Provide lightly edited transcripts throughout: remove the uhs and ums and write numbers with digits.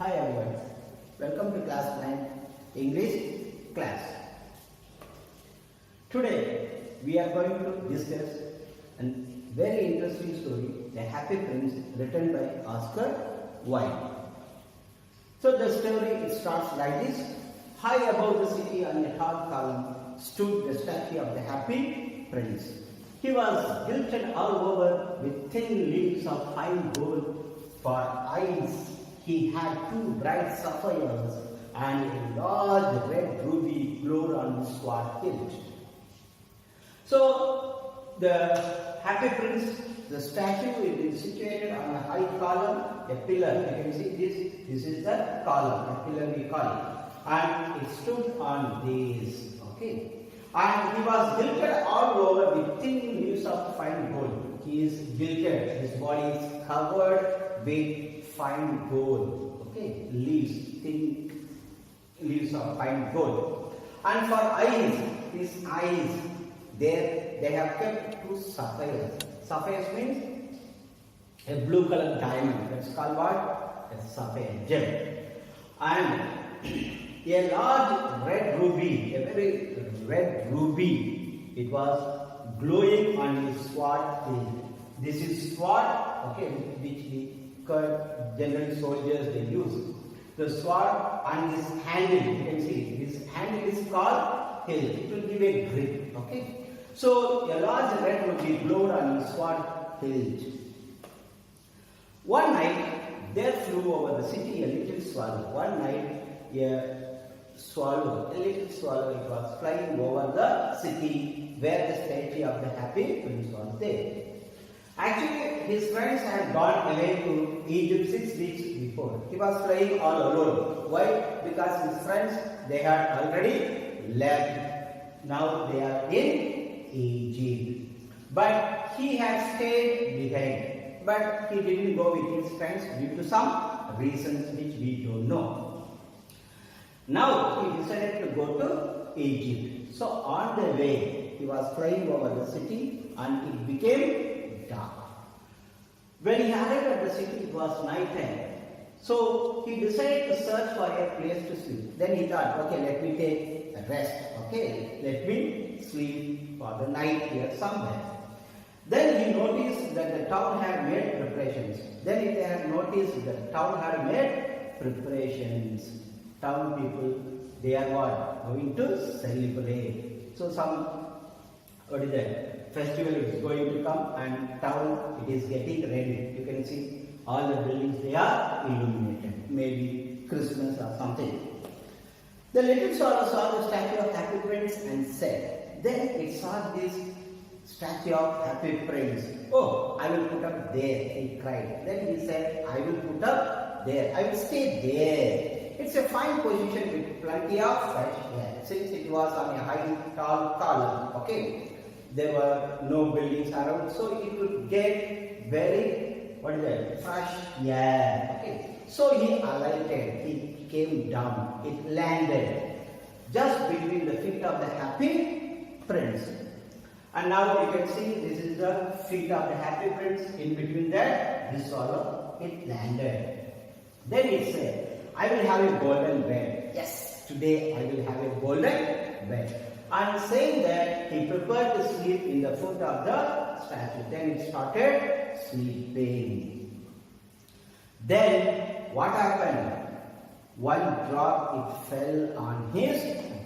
Hi everyone, welcome to class 9 English class. Today we are going to discuss a very interesting story, The Happy Prince, written by Oscar Wilde. So the story it starts like this. High above the city on a tall column stood the statue of the Happy Prince. He was gilded all over with thin leaves of fine gold for eyes. He had two bright sapphires and a large red ruby glowed on his sword hilt. So, the Happy Prince, the statue is situated on a high column, a pillar. You can see this is the column, a pillar we call it. And it stood on this, okay. And he was gilded all over with thin leaves of fine gold. He is gilded, his body is covered with fine gold, okay, thin leaves of fine gold. And for eyes, his eyes, they have kept two sapphires. Sapphires means a blue colored diamond. That's called what? A sapphire gem. And a large red ruby, a very red ruby. It was glowing on his sword hilt. This is sword, okay, which the general soldiers they use. The sword and this handle, you can see, this handle is called hilt. It will give a grip, okay. So a large red ruby glowed on his sword hilt. One night there flew over the city a little swallow. One night a little swallow, it was flying over the city where the statue of the Happy Prince was there. Actually, his friends had gone away to Egypt 6 weeks before. He was flying all alone. Why? Because his friends, they had already left. Now they are in Egypt. But he had stayed behind. But he didn't go with his friends due to some reasons which we don't know. Now he decided to go to Egypt. So on the way, he was flying over the city and it became dark. When he arrived at the city, it was night time. So he decided to search for a place to sleep. Then he thought, okay, let me take a rest. Okay, let me sleep for the night here somewhere. Then he noticed that the town had made preparations. Then he had noticed that the town had made preparations. Town people, they are what? Going to celebrate. So what is that? Festival is going to come and town it is getting ready. You can see all the buildings they are illuminated. Maybe Christmas or something. The little swallow saw the statue of Happy Prince and said, then it saw this statue of Happy Prince. Oh, I will put up there, he cried. Then he said, I will put up there. I will stay there. It's a fine position with plenty of fresh air. Since it was on a high, tall column, okay. There were no buildings around, so it would get very, fresh air. Okay. So he alighted, he came down, it landed just between the feet of the Happy Prince. And now you can see this is the feet of the Happy Prince. In between that, this swallow, it landed. Then it said, I will have a golden bed. Yes, today I will have a golden bed. And saying that, he prepared to sleep in the foot of the statue. Then it started sleeping. Then what happened? One drop it fell on his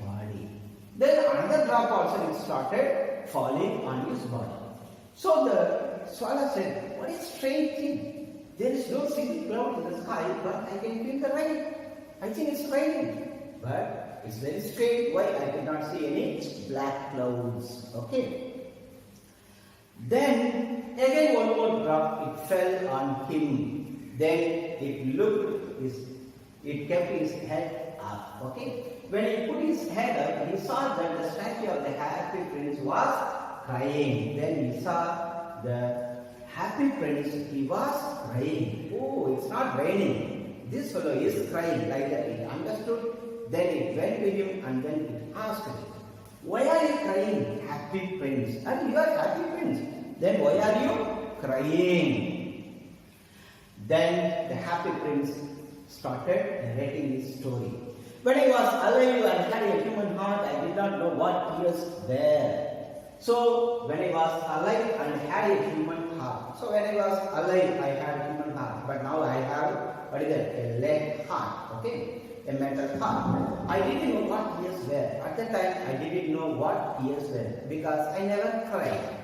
body. Then another drop also it started falling on his body. So the swallow said, what a strange thing. There is no single cloud in the sky, but I can feel the rain. I think it's raining. But it's very strange. Why? I could not see any black clouds. Okay. Then again one more drop, it fell on him. Then it kept his head up. Okay. When he put his head up, he saw that the statue of the Happy Prince was crying. Then he saw the Happy Prince, he was crying. Oh, it's not raining. This fellow is crying. Like that, he understood. Then it went to him and then it asked him, why are you crying, Happy Prince? And you are Happy Prince. Then why are you crying? Then the Happy Prince started narrating his story. When I was alive and had a human heart, I did not know what tears were. So when I was alive and had a human heart. So when I was alive, I had a human heart. But now I have, what is that? A lead heart. Okay? A metal heart. I didn't know what tears were. At that time, I didn't know what tears were. Because I never cried.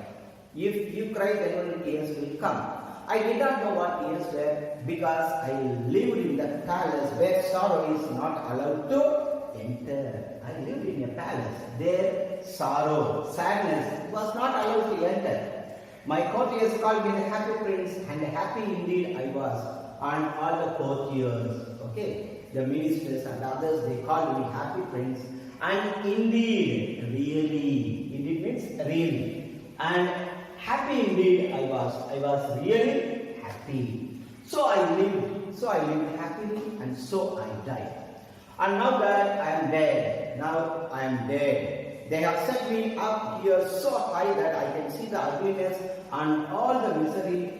If you cry, then only tears will come. I did not know what tears were because I lived in the palace where sorrow is not allowed to enter. I lived in a palace. There, sorrow, sadness was not allowed to enter. My courtiers called me the happy prince, and happy indeed I was. And all the courtiers, okay, the ministers and others, they called me happy prince. And indeed, really, indeed means really. And happy indeed I was. I was really happy. So I lived happily, and so I died. And now that I am dead, they have set me up here so high that I can see the ugliness and all the misery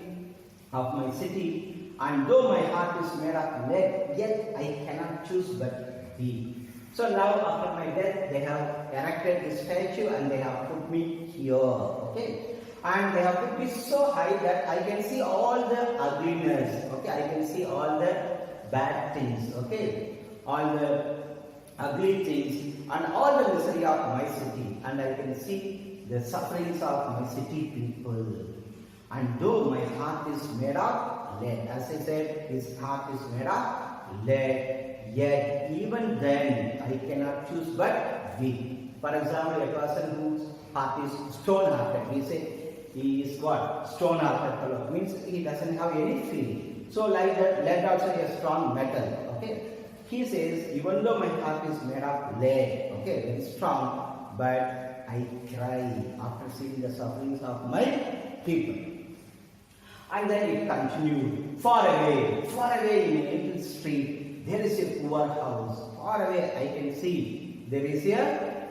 of my city. And though my heart is made of lead, yet I cannot choose but thee. So now after my death, they have erected this statue and they have put me here. Okay. And they have put me so high that I can see all the ugliness. Okay, I can see all the bad things. Okay, all the ugly things and all the misery of my city. And I can see the sufferings of my city people. And though my heart is made of lead, as I said, his heart is made of lead, yet even then I cannot choose but thee. For example, a person whose heart is stone-hearted, we say, he is what? Stone-hearted fellow. Means he doesn't have any feeling. So like that, lead also is a strong metal. Okay. He says, even though my heart is made of lead, okay, very strong, but I cry after seeing the sufferings of my people. And then it continued. Far away in a little street, there is a poor house. Far away I can see there is a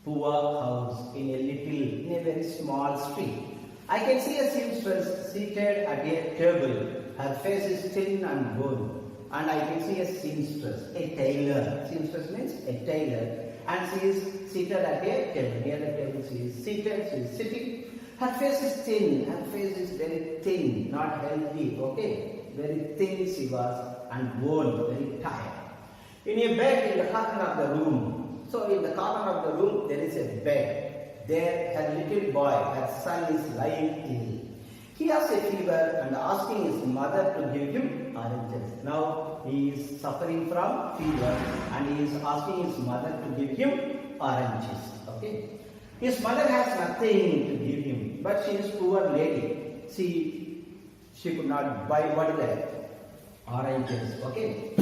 poor house in a very small street. I can see a seamstress seated at a table. Her face is thin and bone. And I can see a seamstress, a tailor. Seamstress means a tailor. And she is seated at a table. Near the table she is seated, she is sitting. Her face is thin. Her face is very thin, not healthy. Okay, very thin she was and bone, very tired. In a bed in the corner of the room. So in the corner of the room there is a bed. There her little boy, her son is lying ill. He has a fever and asking his mother to give him oranges. Now he is suffering from fever and he is asking his mother to give him oranges. Okay. His mother has nothing to give him, but she is poor lady. She could not buy oranges. Okay.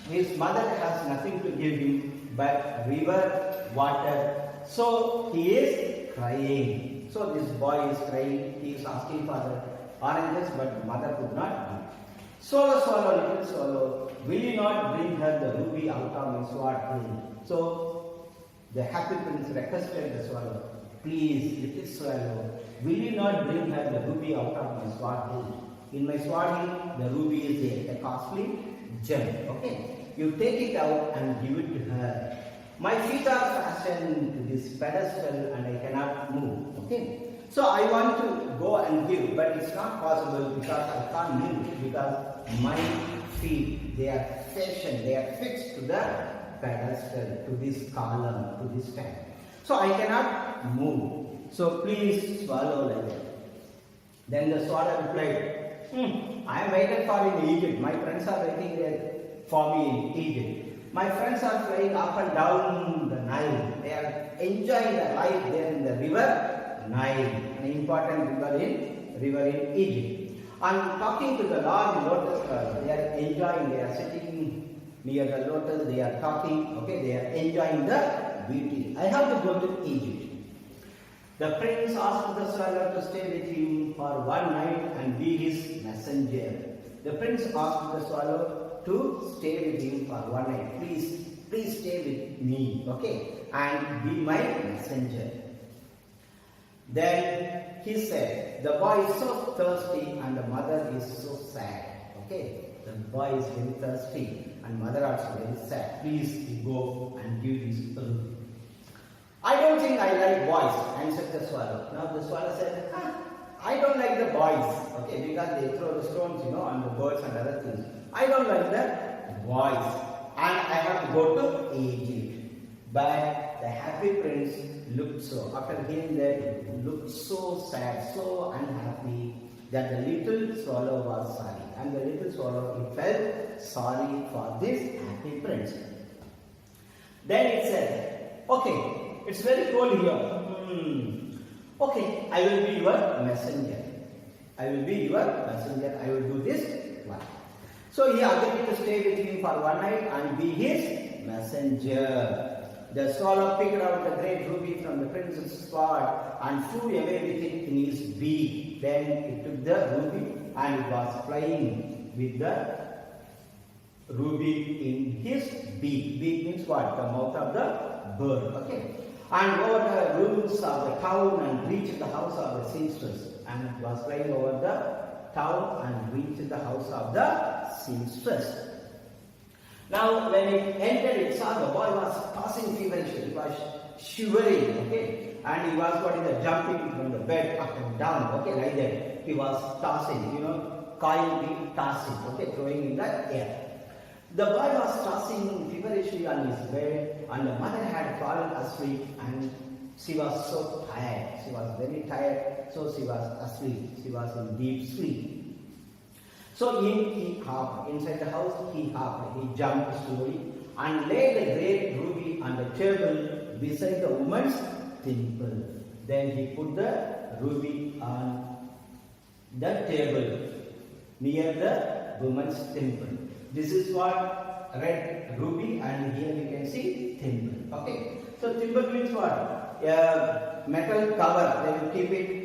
His mother has nothing to give him but river water. So he is crying. So this boy is crying. He is asking for the oranges, but mother could not give. Swallow, swallow, little swallow, will you not bring her the ruby out of my sword hill? So the happy prince requested the swallow, please, little swallow, will you not bring her the ruby out of my sword hill? In my sword hill, the ruby is there, a costly gem. Okay. You take it out and give it to her. My feet are fastened to this pedestal and I cannot move. Okay. So I want to go and give, but it's not possible because I can't move because my feet, they are fashioned, they are fixed to the pedestal, to this column, to this stand. So I cannot move. So please swallow like that. Then the swallow replied, I am waiting for in Egypt. My friends are waiting there for me in Egypt. My friends are flying up and down the Nile. They are enjoying the life there in the river Nile, an important river in Egypt. And talking to the large lotus girl, they are enjoying, they are sitting near the lotus, they are talking, okay, they are enjoying the beauty. I have to go to Egypt. The prince asked the swallow to stay with him for one night and be his messenger. The prince asked the swallow to stay with him for one night. Please stay with me, okay, and be my messenger. Then he said, the boy is so thirsty and the mother is so sad. Okay, The boy is very thirsty and mother also very sad. Please go and give this ruby. I don't think I like boys, answered the swallow. Now the swallow said, I don't like the boys, okay, because they throw the stones, on the birds and other things. I don't like the boys, and I have to go to Egypt. But the happy prince looked so, after hearing that, he looked so sad, so unhappy, that the little swallow was sorry. And the little swallow, it felt sorry for this happy prince. Then it said, okay, it's very cold here. Okay, I will be your messenger. I will be your messenger. I will do this one. So he agreed to stay with him for one night and be his messenger. The swallow picked out the great ruby from the prince's sword and flew away with it in his beak. Then it took the ruby and it was flying with the ruby in his beak. Beak means what? The mouth of the bird. Okay. And over the roofs of the town and reached the house of the seamstress. And it was flying over the town and reached the house of the seamstress. Now when it entered, it saw the boy was tossing feverishly. He was shivering, okay, and he was jumping from the bed up and down, okay, like that. He was tossing, coil being tossing, okay, throwing in the air. The boy was tossing feverishly on his bed, and the mother had fallen asleep, and she was so tired. She was very tired, so she was asleep. She was in deep sleep. So he hopped inside the house. He jumped slowly and laid the great ruby on the table beside the woman's temple. Then he put the ruby on the table near the woman's temple. This is what red ruby, and here you can see temple. Okay. So temple means what? Metal cover. They will keep it.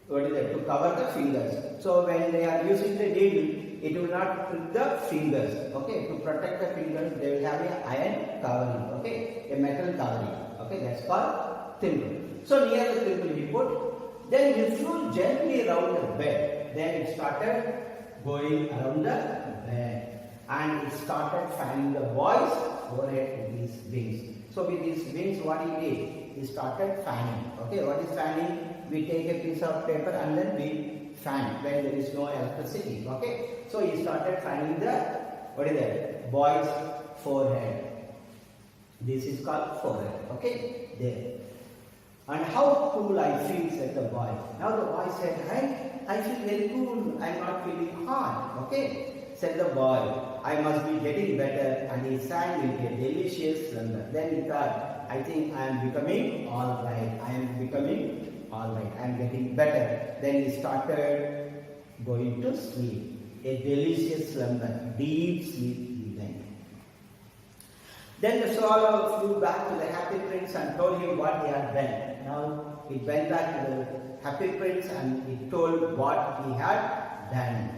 What is that? To cover the fingers. So when they are using the needle, it will not prick the fingers. Okay. To protect the fingers, they will have an iron covering. Okay. A metal covering. Okay. That's called temple. So near the temple he put. Then he flew gently around the bed. Then it started going around the bed. And it started fanning the boy's forehead with his wings. So with his wings, what he did? He started fanning. Okay, what is fanning? We take a piece of paper and then we fan when there is no electricity. Okay, so he started fanning the boy's forehead. This is called forehead. Okay, there. And how cool I feel, said the boy. Now the boy said, I feel very cool. I am not feeling hot. Okay. Said the boy, I must be getting better, and he sang into a delicious slumber. Then he thought, I think I am becoming alright. I am becoming alright. I am getting better. Then he started going to sleep. A delicious slumber, deep sleep he went. Then the swallow flew back to the happy prince and told him what he had done. Now he went back to the happy prince and he told what he had done.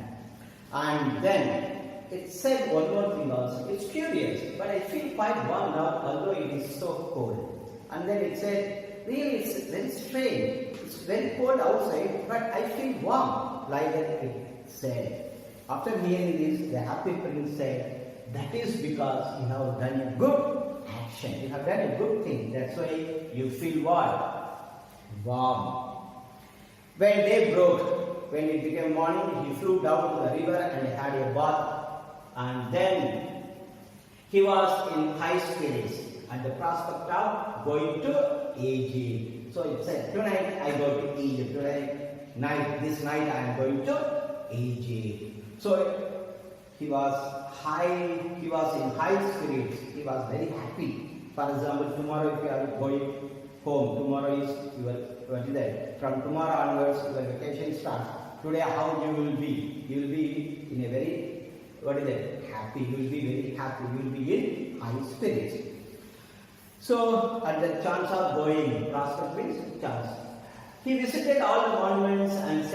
And then it said one more thing also. It's curious, but I feel quite warm now, although it is so cold. And then it said, really, it's very strange. It's very cold outside, but I feel warm, like that it said. After hearing this, the happy prince said, that is because you have done a good action. You have done a good thing. That's why you feel what? Warm. When day broke, when it became morning, he flew down to the river and had a bath. And then he was in high spirits at the prospect of going to Egypt. So it said, tonight I go to Egypt. This night I am going to Egypt. So he was in high spirits. He was very happy. For example, tomorrow if you are going home, tomorrow is from tomorrow onwards your vacation starts. Today how you will be? You will be in a very, happy. You will be very happy. You will be in high spirits. So at the chance of going, prospect means chance. He visited all the monuments and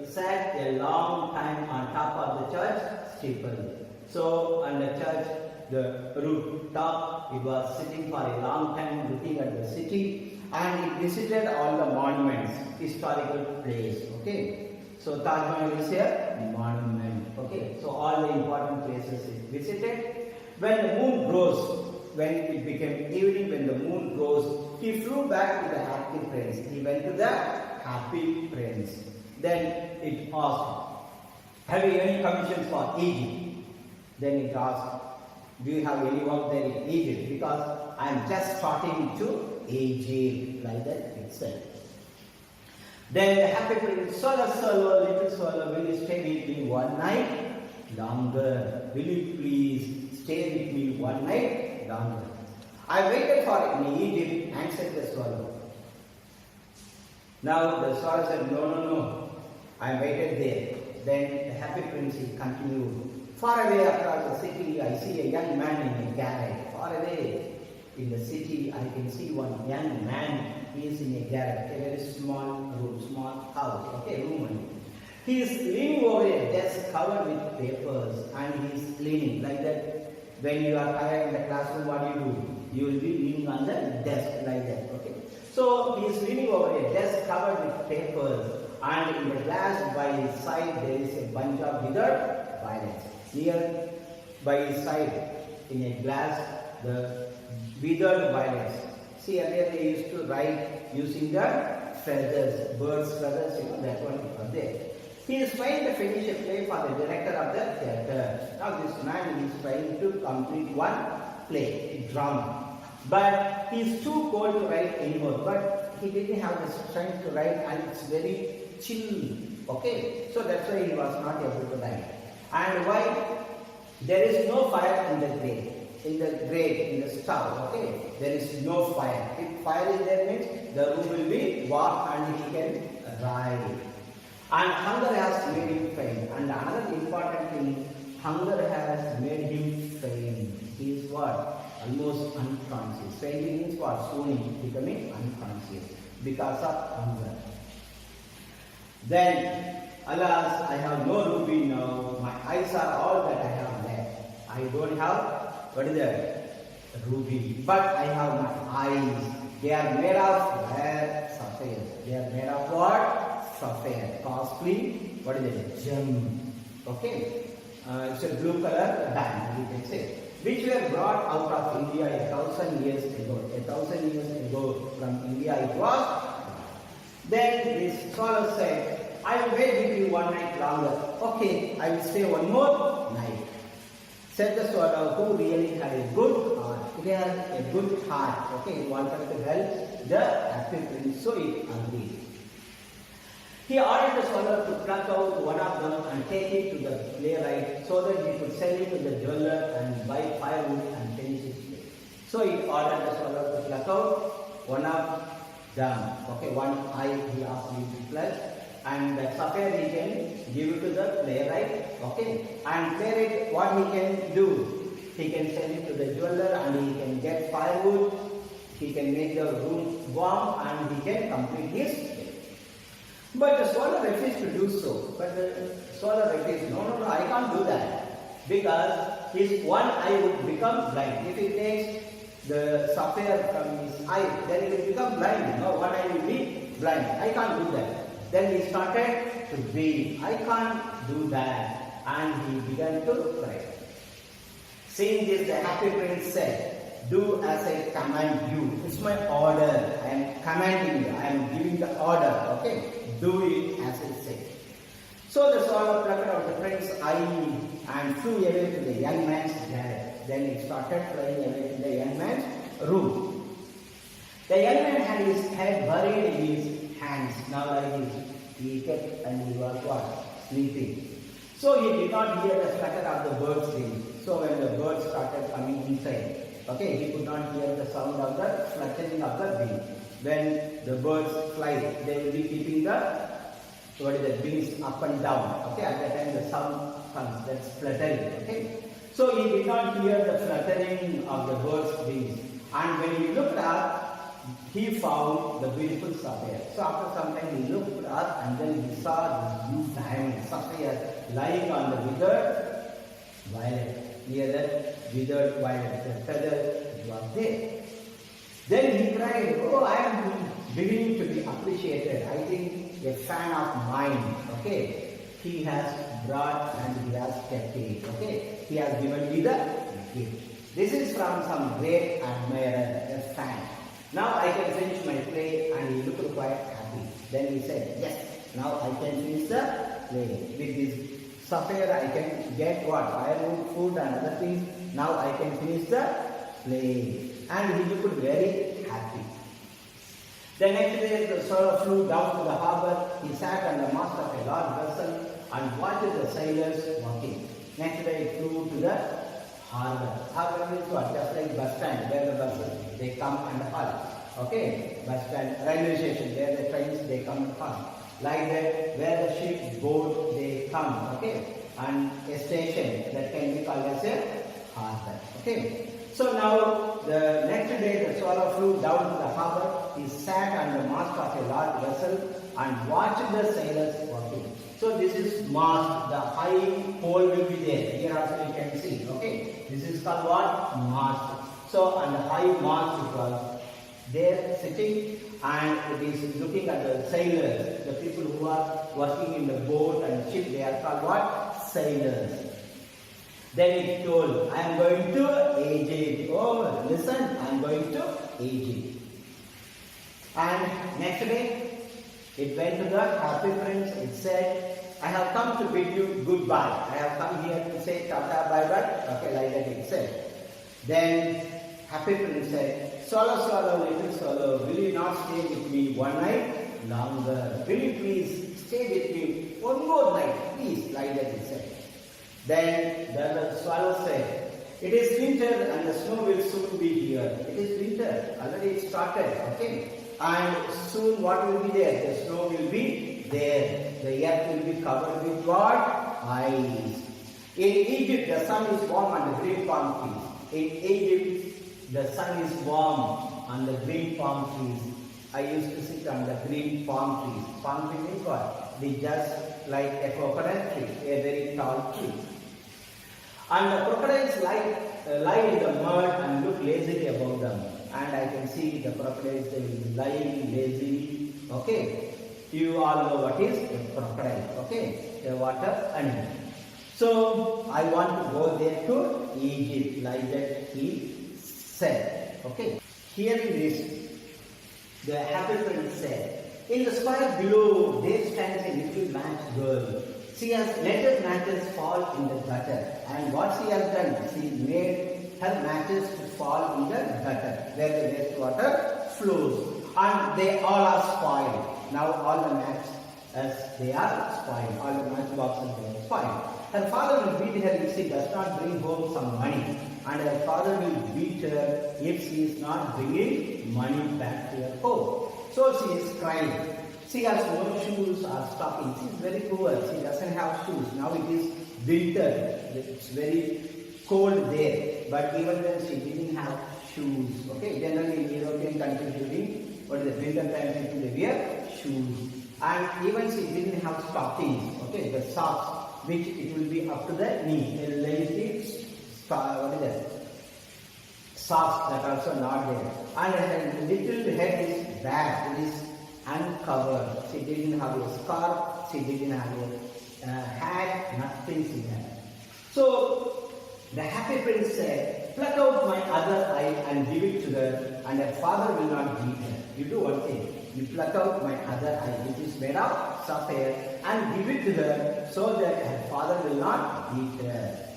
sat a long time on top of the church steeple. So on the church, the rooftop, it was sitting for a long time looking at the city, and it visited all the monuments, historical place. Okay. So Taj Mahal is a monument. Okay, so all the important places is visited. When the moon rose, when it became evening, when the moon rose, he flew back to the happy prince. He went to the happy prince. Then it asked, have you any commissions for Egypt? Then it asked, do you have any work there in Egypt? Because I am just starting to Egypt, like that itself. Then the happy prince, swallow, little swallow, will you stay with me one night longer? Will you please stay with me one night longer? I waited for it in Egypt, answered the swallow. Now the swallow said, no, I waited there. Then the happy prince continued. Far away across the city, I see a young man in a garret. Far away in the city, I can see one young man. He is in a garret, a very small room, small house, okay, room only. He is leaning over a desk covered with papers, and he is leaning like that. When you are tired in the classroom, what do? You will be leaning on the desk like that, okay. So he is leaning over a desk covered with papers, and in the glass by his side there is a bunch of withered violets. Here by his side in a glass the withered violets. See, earlier they used to write using the feathers, birds' feathers, that one was there. He is trying to finish a play for the director of the theatre. Now this man is trying to complete one play, a drama. But he is too cold to write anymore. But he didn't have the strength to write, and it's very chill. Okay, so that's why he was not able to write. And why? There is no fire in the grate. In the stove, okay, there is no fire. If fire is there means the room will be warm and he can write. And hunger has made him faint. And another important thing, hunger has made him faint. He is what? Almost unconscious. Fainting means what? Swooning, becoming unconscious because of hunger. Then, alas, I have no ruby now. My eyes are all that I have left. I don't have, what is that? Ruby. But I have my eyes. They are made of rare sapphire. They are made of what? Sapphire. Costly, what is it? Gem. Okay. It's a blue color band, you can say. Which were brought out of India 1,000 years ago. 1,000 years ago from India it was. Then this scholar said, I will wait with you one night longer. Okay, I will stay one more night. Said the swallow, who really had a good heart. He had a good heart. Okay, he wanted to help the happy prince, so he agreed. He ordered the swallow to pluck out one of them and take it to the playwright so that he could sell it to the jeweler and buy firewood and finish his play. So he ordered the swallow to pluck out one of them. Okay, one eye he asked him to pluck. And that sapphire he can give it to the playwright, okay. And playwright, what he can do? He can send it to the jeweler and he can get firewood. He can make the room warm and he can complete his play. But the swallow refused to do so. But the swallow refused, no, I can't do that. Because his one eye would become blind. If he takes the sapphire from his eye, then he will become blind. No, one eye will be blind. I can't do that. Then he started to weep. I can't do that. And he began to cry. Seeing this, the happy prince said, do as I command you. It's my order. I am commanding you. I am giving the order. Okay? Do it as I say. So the swallow plucked out the prince's eye and flew away to the young man's garret. Then it started flying away to the young man's room. The young man had his head buried in his hands. Now like this, he kept and he was what? Sleeping. So he did not hear the flutter of the birds' wings. So when the birds started coming inside, okay, he could not hear the sound of the fluttering of the wing. When the birds fly, they will be keeping the wings up and down. Okay, at that time the sound comes, that's fluttering. Okay, so he did not hear the fluttering of the birds' wings. And when he looked up, he found the beautiful sapphire. So after some time he looked up and then he saw this blue diamond sapphire lying on the withered violet. Near that withered violet, the feather was there. Then he cried, oh, I am beginning to be appreciated. I think a fan of mine, okay, he has brought and he has kept it. Okay, he has given me the gift. This is from some great admirer, a fan. Now I can finish my play, and he looked quite happy. Then he said, yes, now I can finish the play. With this sapphire I can get what? Firewood, food and other things. Now I can finish the play. And he looked very happy. The next day the sailor flew down to the harbour. He sat on the mast of a large vessel and watched the sailors working. Next day he flew to the harbour. Harbour means what? Just like bus stand, where the buses they come and halt. Okay, bus stand, railway station, where the trains they come and halt. Like that, where the ships, boat they come. Okay, and a station that can be called as a harbour. Okay. So now the next day the swallow flew down to the harbour. He sat on the mast of a large vessel and watched the sailors working. So this is mast, the high pole will be there. Here also you can see. Okay, this is called what? Mast. So on the high mast it was there sitting, and it is looking at the sailors, the people who are working in the boat and ship. They are called what? Sailors. Then it told, I am going to Egypt. Oh, listen, I am going to Egypt. And next day, it went to the happy prince. It said, I have come to bid you goodbye. I have come here to say tata bye bye. Okay, like that it said. Then happy prince said, swallow, swallow, little swallow, will you not stay with me one night longer? Will you please stay with me one more night, please? Like that it said. Then the swallow said, it is winter and the snow will soon be here. It is winter, already it started, okay? And soon what will be there? The snow will be there. The earth will be covered with what? Ice. In Egypt, the sun is warm on the green palm trees. In Egypt, the sun is warm on the green palm trees. I used to sit on the green palm trees. Palm tree means what? They just like a coconut tree, a very tall tree. And the crocodiles lie in the mud and look lazily above them. And I can see the crocodiles, they will be lying lazily. Okay. You all know what is a crocodile. Okay. A water animal. So I want to go there to Egypt, like that he said. Okay. Hearing this, the happy prince said, in the square below there stands a little match girl. She has let her matches fall in the gutter. And what she has done, she made her matches to fall in the gutter, where the wastewater flows. And they all are spoiled. Now all the matches, they are spoiled. All the matchboxes they are spoiled. Her father will beat her if she does not bring home some money. And her father will beat her if she is not bringing money back to her home. So she is crying. She has no shoes or stockings. She is very poor. She doesn't have shoes. Now it is winter. It's very cold there. But even then she didn't have shoes. Okay. Generally in European countries during what is the winter time people they wear shoes. And even she didn't have stockings. Okay. The socks, which it will be up to the knee. A lazy what is that? Socks that are also not there. And her little head is bare. It is uncovered. She didn't have a scarf, she didn't have a hat, nothing she had. So the happy prince said, pluck out my other eye and give it to her, and her father will not beat her. You do one thing, you pluck out my other eye, which is made of sapphire, and give it to her so that her father will not beat her.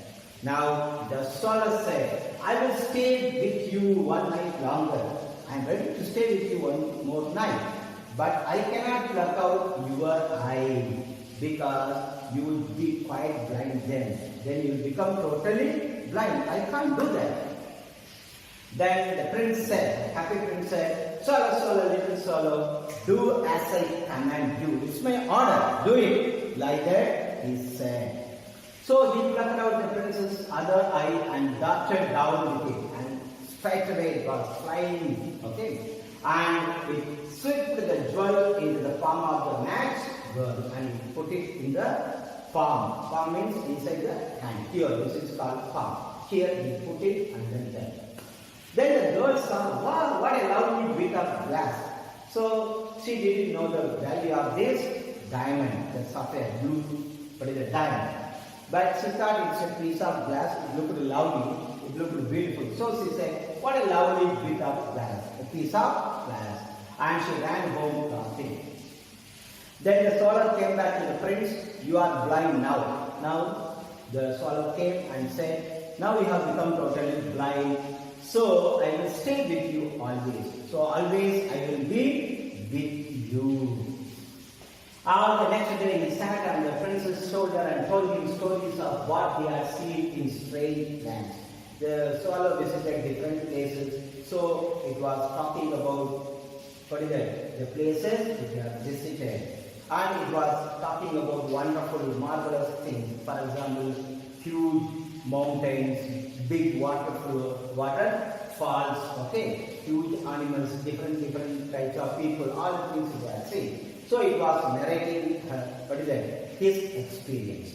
Now the scholar said, I will stay with you one night longer. I am ready to stay with you one more night. But I cannot pluck out your eye because you will be quite blind then. Then you will become totally blind. I can't do that. Then the prince said, happy prince said, swallow, swallow, little swallow, do as I command you. It's my order. Do it. Like that he said. So he plucked out the prince's other eye and darted down with it. And straight away it was flying. Okay. And it slipped the jewel into the palm of the match girl and put it in the palm. Palm means inside the hand. Here, this is called palm. Here he put it and then that. Then the girl saw, wow, what a lovely bit of glass. So she didn't know the value of this diamond, the sapphire, blue, but it's a diamond. But she thought it's a piece of glass. It looked lovely. It looked beautiful. So she said, what a lovely bit of glass. A piece of glass. And she ran home laughing. Then the swallow came back to the prince. You are blind now. Now the swallow came and said, now you have become totally blind. So I will stay with you always. So always I will be with you. On the next day he sat on the prince's shoulder and told him stories of what he had seen in strange lands. The swallow visited different places. So it was talking about the places which he had visited. And it was talking about wonderful, marvelous things. For example, huge mountains, big waterfalls, okay, huge animals, different types of people, all the things he had seen. So it was narrating his experience.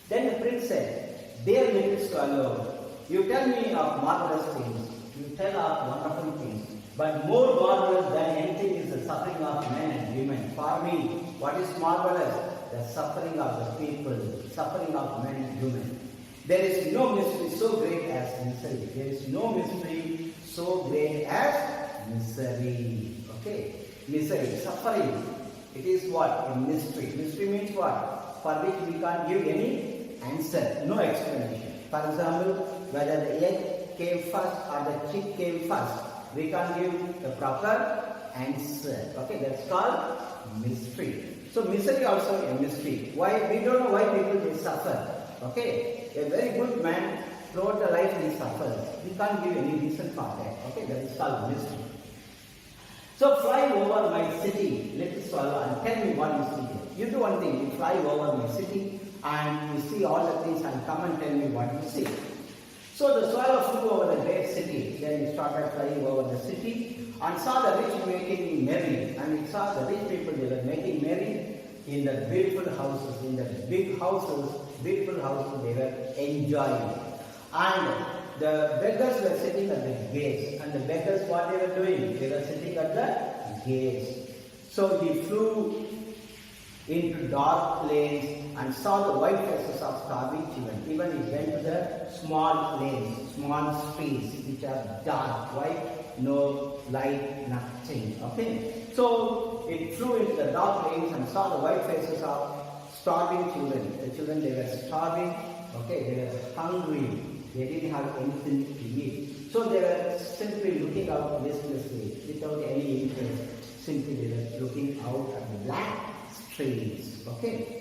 Then the prince said, dear little swallow, you tell me of marvelous things, you tell of wonderful things, but more marvelous than anything is the suffering of men and women. For me, what is marvelous? The suffering of the people, suffering of men and women. There is no mystery so great as misery. There is no mystery so great as misery. Okay? Misery, suffering. It is what? A mystery. Mystery means what? For which we can't give any answer, no explanation. For example, whether the egg came first or the chick came first, we can't give the proper answer. Okay, that's called mystery. So misery also a mystery. Why? We don't know why people they suffer. Okay, a very good man throughout the life he suffers. We can't give any reason for that. Okay, that is called mystery. So fly over my city, little swallow, and tell me what you see here. You do one thing, you fly over my city and you see all the things and come and tell me what you see. So the swallow flew over the great city. Then he started flying over the city and saw the rich making merry. And he saw the rich people, they were making merry in the beautiful houses, in the big houses, beautiful houses they were enjoying. And the beggars were sitting at the gates. And the beggars, what they were doing? They were sitting at the gates. So he flew into dark lanes and saw the white faces of starving children. Even he went to the small lanes, small streets which are dark, white, no light, nothing. Okay. So it flew into the dark lanes and saw the white faces of starving children. The children, they were starving. Okay, they were hungry. They didn't have anything to eat. So they were simply looking out listlessly without any interest. Simply they were looking out at the black streets. Okay.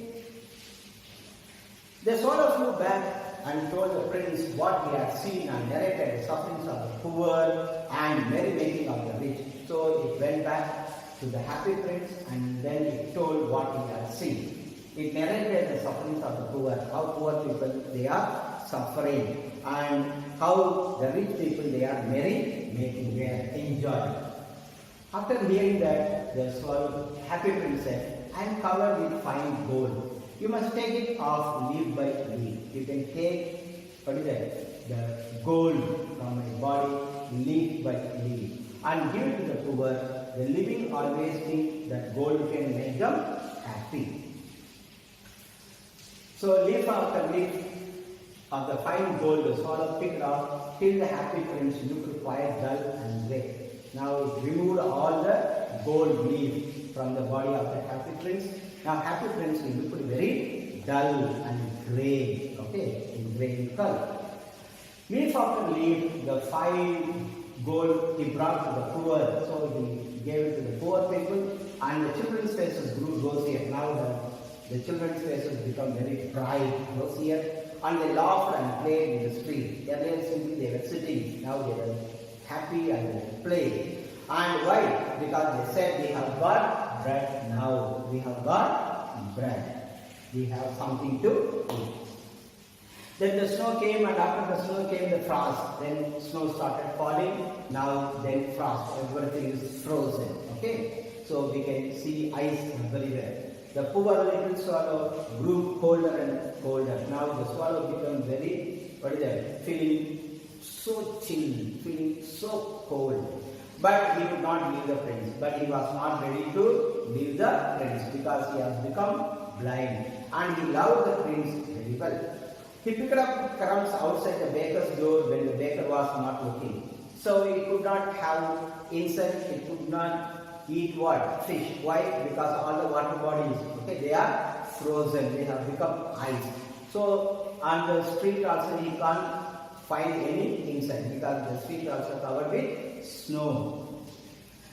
The swallow flew back and told the prince what he had seen and narrated the sufferings of the poor and merrymaking of the rich. So it went back to the happy prince and then it told what he had seen. It narrated the sufferings of the poor, how poor people they are suffering, and how the rich people they are merry-making, they are enjoying. After hearing that, the swallow, happy prince said, I am covered with fine gold. You must take it off leaf by leaf. You can take, the gold from my body leaf by leaf and give it to the poor. The living always think that gold can make them happy. So leaf after leaf of the fine gold, the swallow picked off till the happy prince looked quite dull and grey. Now it removed all the gold leaf from the body of the happy prince. Now happy prince looked very dull and grey, okay, in grey color. Leaf after leaf, the fine gold he brought to the poor, so he gave it to the poor people, and the children's faces grew rosier. Now the children's faces become very bright, rosier, and they laughed and played in the street. Earlier simply they were sitting, now they were happy and they were playing. And why? Because they said, we have got bread now. We have got bread. We have something to eat. Then the snow came, and after the snow came the frost. Then snow started falling. Now then frost. Everything is frozen. Okay? So we can see ice everywhere. The poor little swallow grew colder and colder. Now the swallow became very, feeling so chill, feeling so cold. But he would not leave the prince. But he was not ready to leave the prince because he has become blind, and he loved the prince very well. He picked up crumbs outside the baker's door when the baker was not looking. So he could not have insect, he could not eat what? Fish. Why? Because all the water bodies, okay, they are frozen, they have become ice. So on the street also he can't find any insect because the street also covered with snow.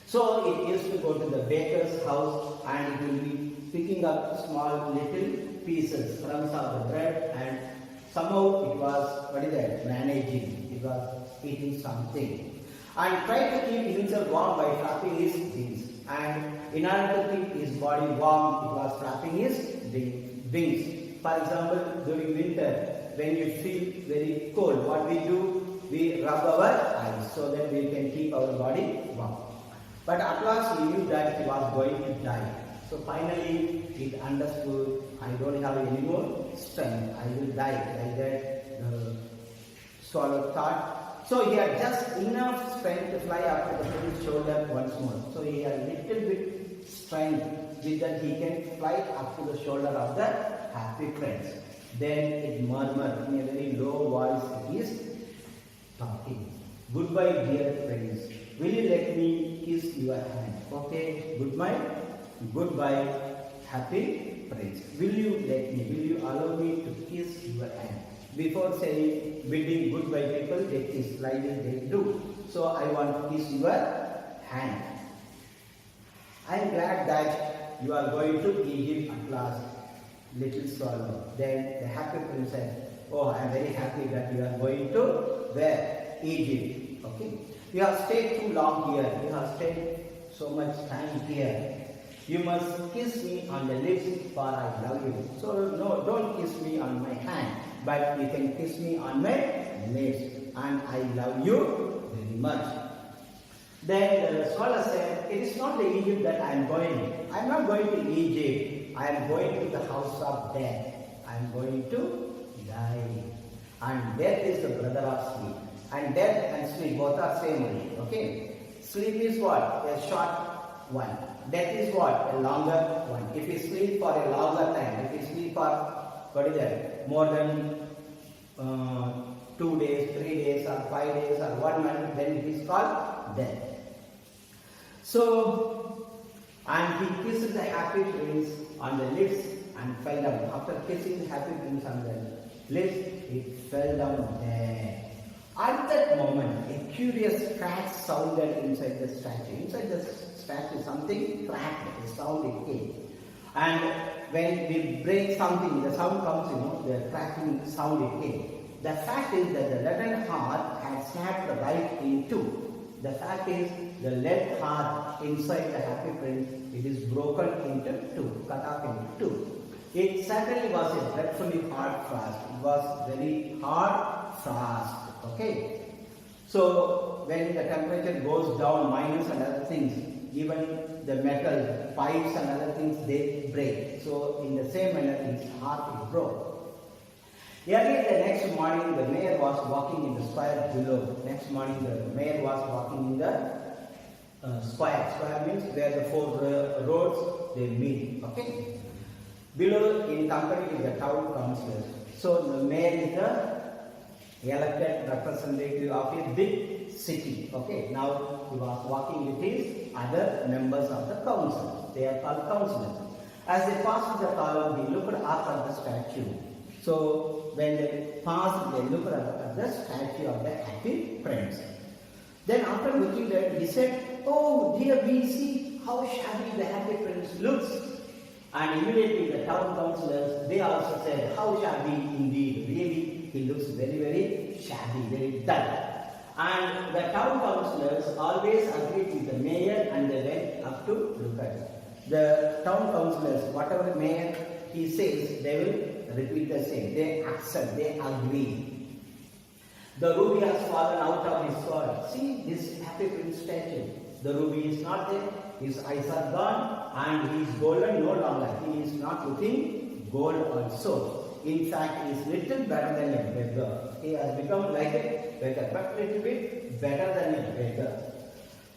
So it used to go to the baker's house and it will be picking up small little pieces, crumbs of the bread, and somehow it was, managing, it was eating something. And tried to keep himself warm by flapping his wings. And in order to keep his body warm, it was flapping his wings. For example, during winter, when you feel very cold, what we do? We rub our eyes so that we can keep our body warm. But at last he knew that he was going to die. So finally he understood, I don't have any more strength, I will die. Like that the swallow thought. So he had just enough strength to fly up to the prince's shoulder once more. So he had little bit strength with that he can fly up to the shoulder of the happy prince. Then it murmured in a very low voice, it is talking. Goodbye, dear prince. Will you let me kiss your hand? Okay, goodbye, happy prince. Will you let me, will you allow me to kiss your hand? Before saying, bidding goodbye people, they kiss, like they do. So I want to kiss your hand. I am glad that you are going to Egypt at last, little swallow. Then the happy prince said, oh, I am very happy that you are going to where? Egypt. Okay. You have stayed too long here. You have stayed so much time here. You must kiss me on the lips, for I love you. So no, don't kiss me on my hand, but you can kiss me on my lips, and I love you very much. Then the scholar said, it is not the Egypt that I am going. I am not going to Egypt. I am going to the house of death. I am going to die. And death is the brother of sleep. And death and sleep both are same only. Okay. Sleep is what? A short one. Death is what? A longer one. If you sleep for a longer time, if you sleep for more than 2 days, 3 days, or 5 days, or 1 month, then it is called death. So, and he kissed the happy prince on the lips and fell down. After kissing the happy prince on the lips, he fell down there. At that moment, a curious crack sounded inside the statue. Inside the statue, something cracked, a sound it came. And when we break something, the sound comes, the cracking sound it came. The fact is that the leaden heart had snapped right in two. The fact is, the lead heart inside the happy prince, it is broken into two, cut off into two. It certainly was a dreadfully hard frost. It was very hard frost. Okay. So when the temperature goes down, minus and other things, even the metal pipes and other things, they break. So in the same manner, his heart is broke. Early the next morning, the mayor was walking in the square below. Next morning, the mayor was walking in the square. Square means where the four roads they meet. Okay. Below, in company with the town councillors. So the mayor is the elected representative of a big city. Okay. Now he was walking with his other members of the council. They are called councillors. As they passed the column, he looked up at the statue. So when they passed, they looked at the statue of the happy prince. Then after looking at it, he said, "Oh dear, we see how shabby the happy prince looks." And immediately the town councillors, they also said, "How shabby indeed, really, he looks very, very shabby, very dull." And the town councillors always agreed with the mayor and they went up to look at it. The town councillors, whatever the mayor he says, they will repeat the same. They accept, they agree. The ruby has fallen out of his sword. See this happy prince statue. The ruby is not there. His eyes are gone and he is golden no longer. He is not looking gold also. In fact, he is little better than a beggar. He has become like a beggar, but little bit better than a beggar.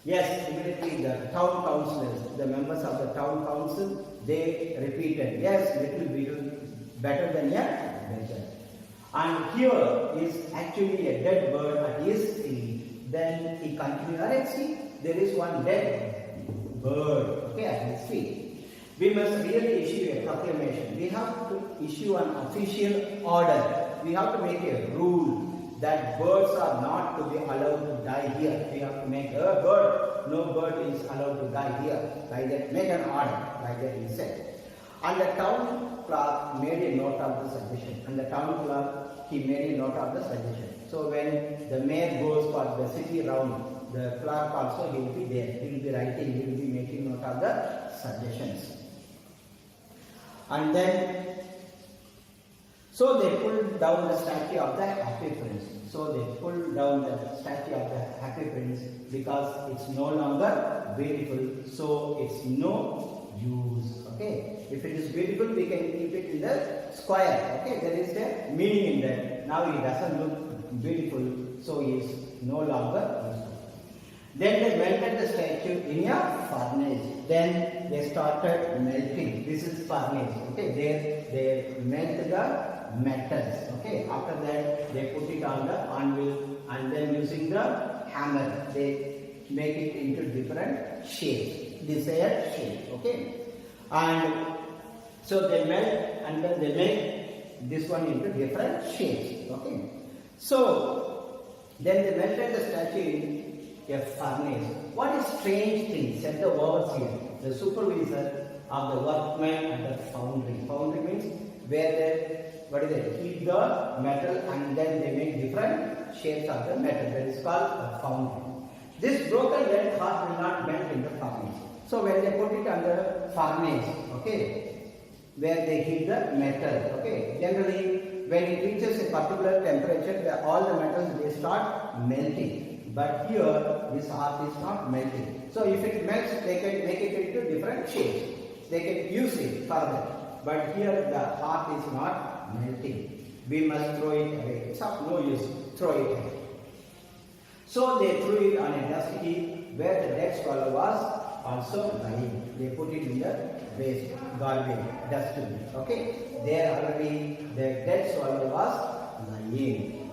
Yes, immediately the town councillors, the members of the town council, they repeated, yes, little bit better than a better. And here is actually a dead bird at his feet. Then he continued, let's see, there is one dead bird, okay, at his feet. We must really issue a proclamation. We have to issue an official order. We have to make a rule that birds are not to be allowed to die here. We have to make a bird, no bird is allowed to die here. Like that, make an order, like that he said. And the town clerk made a note of the suggestion. And the town clerk, he made a note of the suggestion. So when the mayor goes for the city round, the clerk also, he will be there. He will be writing, he will be making note of the suggestions. And then, so they pulled down the statue of the Happy Prince. So they pulled down the statue of the Happy Prince because it's no longer beautiful. So it's no use. Okay. If it is beautiful, we can keep it in the square. Okay. There is a meaning in that. Now it doesn't look beautiful. So it is no longer useful. Then they melted the statue in a furnace. Then they started melting. This is furnace. Okay. They melt the metals. Okay. After that, they put it on the anvil, and then using the hammer, they make it into different shapes, desired shape. Okay. And so they melt, and then they make this one into different shapes. Okay. So then they melted the statue in a furnace. What is strange thing? Said the overseer, the supervisor of the workmen at the foundry. Foundry means where they heat the metal and then they make different shapes of the metal. That is called a foundry. This broken lead heart will not melt in the furnace. So when they put it under furnace, okay, where they heat the metal, okay, generally when it reaches a particular temperature, all the metals they start melting. But here this heart is not melting. So if it melts, they can make it into different shapes. They can use it further. But here the heart is not melting. We must throw it away. It's of no use. Throw it away. So they threw it on a dust heap where the dead swallow was also lying. They put it in the waste, garbage, dustbin. Okay. There already the dead swallow was lying.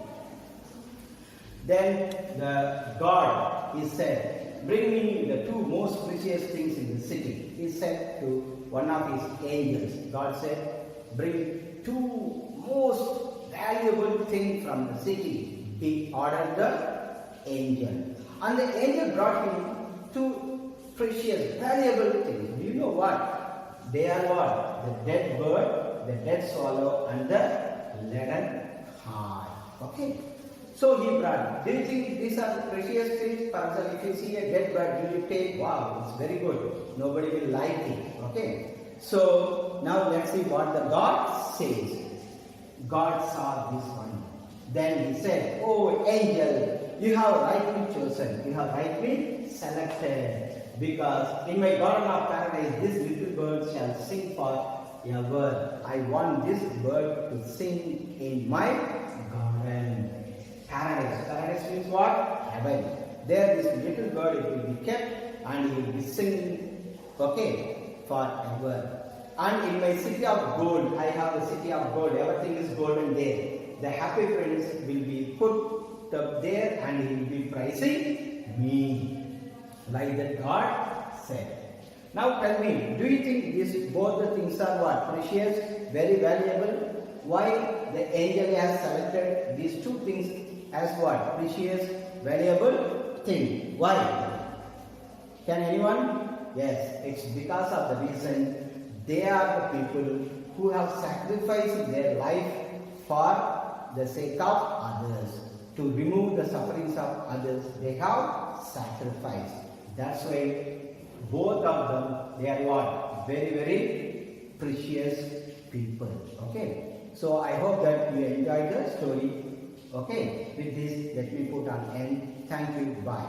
Then the God, he said, bring me the two most precious things in the city. He said to one of his angels. God said, bring two most valuable things from the city. He ordered the angel. And the angel brought him two precious, valuable things. Do you know what? They are what? The dead bird, the dead swallow, and the leaden heart. Okay. So he brought. Do you think these are the precious things? For example, if you see a dead bird, will you take? Wow, it's very good. Nobody will like it. Okay. So now let's see what the God says. God saw this one. Then he said, "Oh angel, you have rightly chosen. You have rightly selected. Because in my garden of paradise, this little bird shall sing forever. I want this bird to sing in my garden." Paradise. Paradise means what? Heaven. There this little bird, it will be kept and he will be singing, okay, forever. And in my city of gold, I have a city of gold. Everything is golden there. The Happy Prince will be put up there and he will be praising me. Like that God said. Now tell me, do you think both the things are what? Precious, very valuable? Why the angel has selected these two things as what? Precious, valuable thing. Why? Can anyone? Yes, it's because of the reason they are the people who have sacrificed their life for the sake of others. To remove the sufferings of others, they have sacrificed. That's why both of them, they are what? Very, very precious people. Okay. So I hope that you enjoyed the story. Okay. With this, let me put an end. Thank you. Bye.